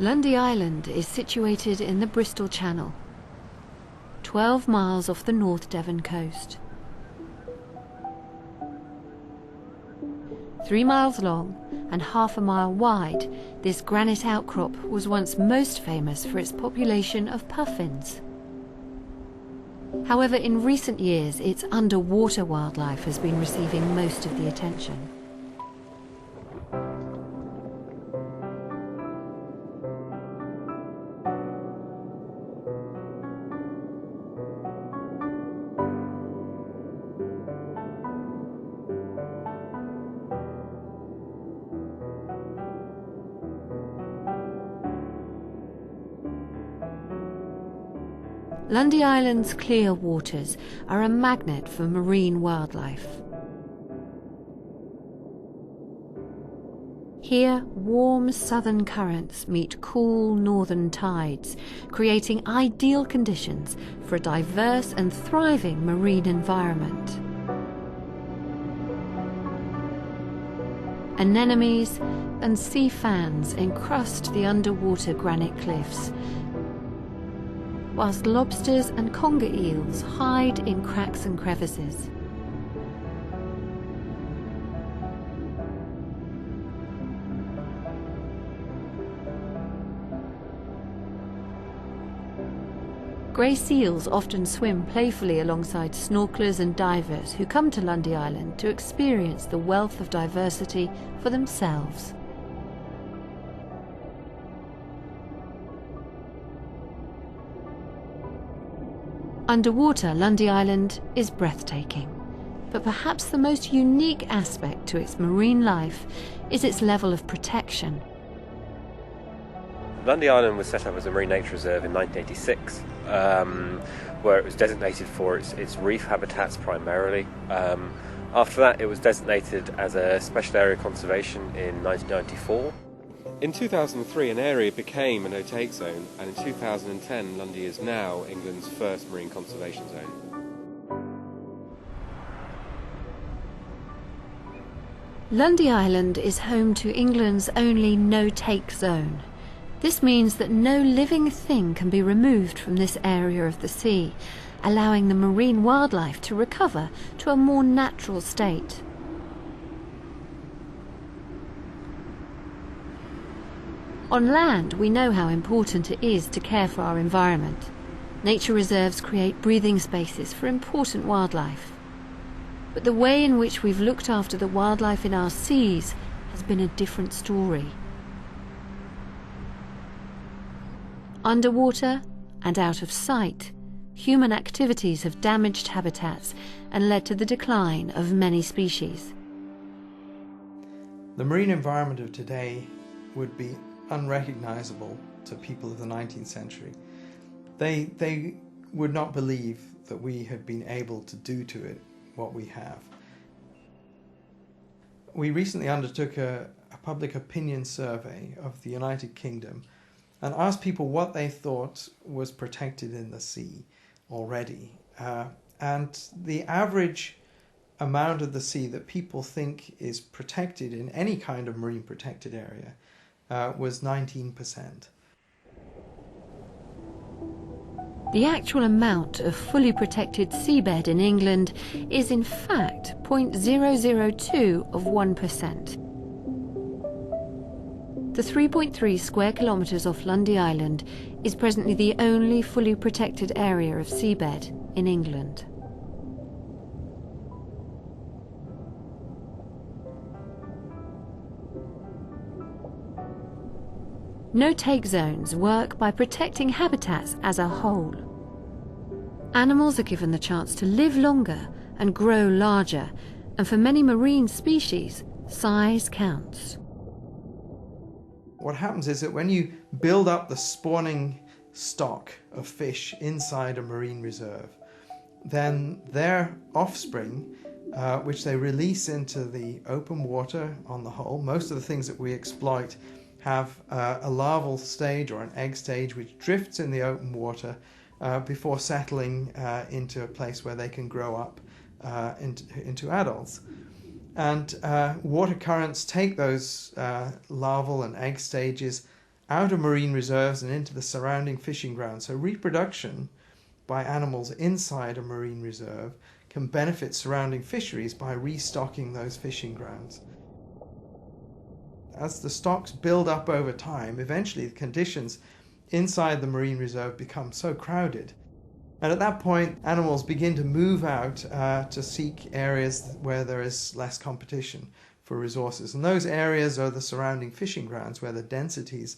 Lundy Island is situated in the Bristol Channel, 12 miles off the North Devon coast. 3 miles long and half a mile wide, this granite outcrop was once most famous for its population of puffins. However, in recent years, its underwater wildlife has been receiving most of the attention. Lundy Island's clear waters are a magnet for marine wildlife. Here, warm southern currents meet cool northern tides, creating ideal conditions for a diverse and thriving marine environment. Anemones and sea fans encrust the underwater granite cliffs, whilst lobsters and conger eels hide in cracks and crevices. Grey seals often swim playfully alongside snorkelers and divers who come to Lundy Island to experience the wealth of diversity for themselves. Underwater, Lundy Island is breathtaking, but perhaps the most unique aspect to its marine life is its level of protection. Lundy Island was set up as a marine nature reserve in 1986, where it was designated for its reef habitats primarily. After that, it was designated as a special area of conservation in 1994. In 2003, an area became a no-take zone, and in 2010, Lundy is now England's first marine conservation zone. Lundy Island is home to England's only no-take zone. This means that no living thing can be removed from this area of the sea, allowing the marine wildlife to recover to a more natural state. On land, we know how important it is to care for our environment. Nature reserves create breathing spaces for important wildlife. But the way in which we've looked after the wildlife in our seas has been a different story. Underwater and out of sight, human activities have damaged habitats and led to the decline of many species. The marine environment of today would be unrecognizable to people of the 19th century. They would not believe that we had been able to do to it what we have. We recently undertook a public opinion survey of the United Kingdom and asked people what they thought was protected in the sea already. And the average amount of the sea that people think is protected in any kind of marine protected area was 19%. The actual amount of fully protected seabed in England is in fact 0.002 of 1%. The 3.3 square kilometres off Lundy Island is presently the only fully protected area of seabed in England. No-take zones work by protecting habitats as a whole. Animals are given the chance to live longer and grow larger, and for many marine species, size counts. What happens is that when you build up the spawning stock of fish inside a marine reserve, then their offspring, which they release into the open water on the whole, most of the things that we exploit have a larval stage or an egg stage which drifts in the open water before settling into a place where they can grow up into adults. And water currents take those larval and egg stages out of marine reserves and into the surrounding fishing grounds. So reproduction by animals inside a marine reserve can benefit surrounding fisheries by restocking those fishing grounds. As the stocks build up over time, eventually the conditions inside the marine reserve become so crowded. And at that point, animals begin to move out to seek areas where there is less competition for resources. And those areas are the surrounding fishing grounds where the densities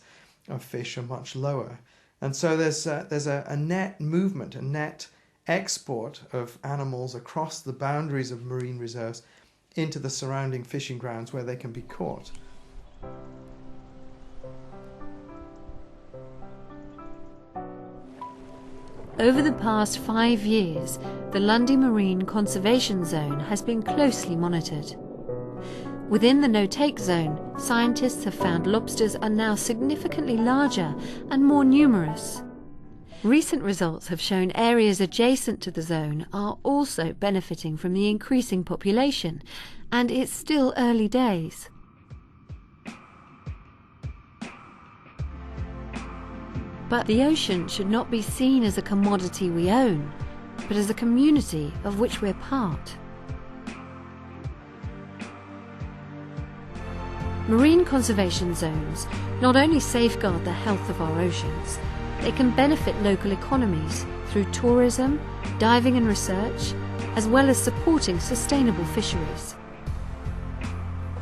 of fish are much lower. And so there's a net movement, a net export of animals across the boundaries of marine reserves into the surrounding fishing grounds where they can be caught. Over the past 5 years, the Lundy Marine Conservation Zone has been closely monitored. Within the no-take zone, scientists have found lobsters are now significantly larger and more numerous. Recent results have shown areas adjacent to the zone are also benefiting from the increasing population, and it's still early days. But the ocean should not be seen as a commodity we own, but as a community of which we're part. Marine conservation zones not only safeguard the health of our oceans, they can benefit local economies through tourism, diving and research, as well as supporting sustainable fisheries.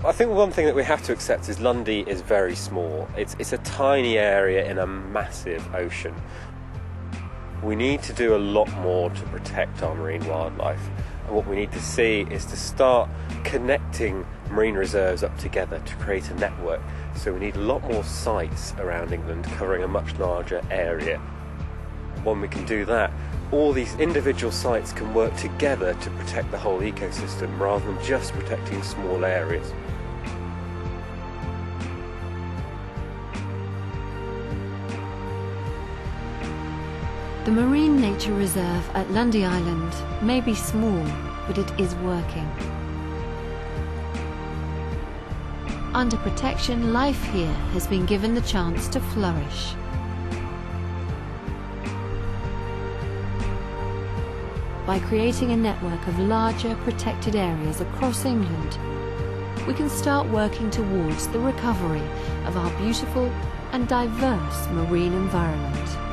I think one thing that we have to accept is Lundy is very small. It's a tiny area in a massive ocean. We need to do a lot more to protect our marine wildlife. And what we need to see is to start connecting marine reserves up together to create a network. So we need a lot more sites around England covering a much larger area. When we can do that, all these individual sites can work together to protect the whole ecosystem rather than just protecting small areas. The Marine Nature Reserve at Lundy Island may be small, but it is working. Under protection, life here has been given the chance to flourish. By creating a network of larger protected areas across England, we can start working towards the recovery of our beautiful and diverse marine environment.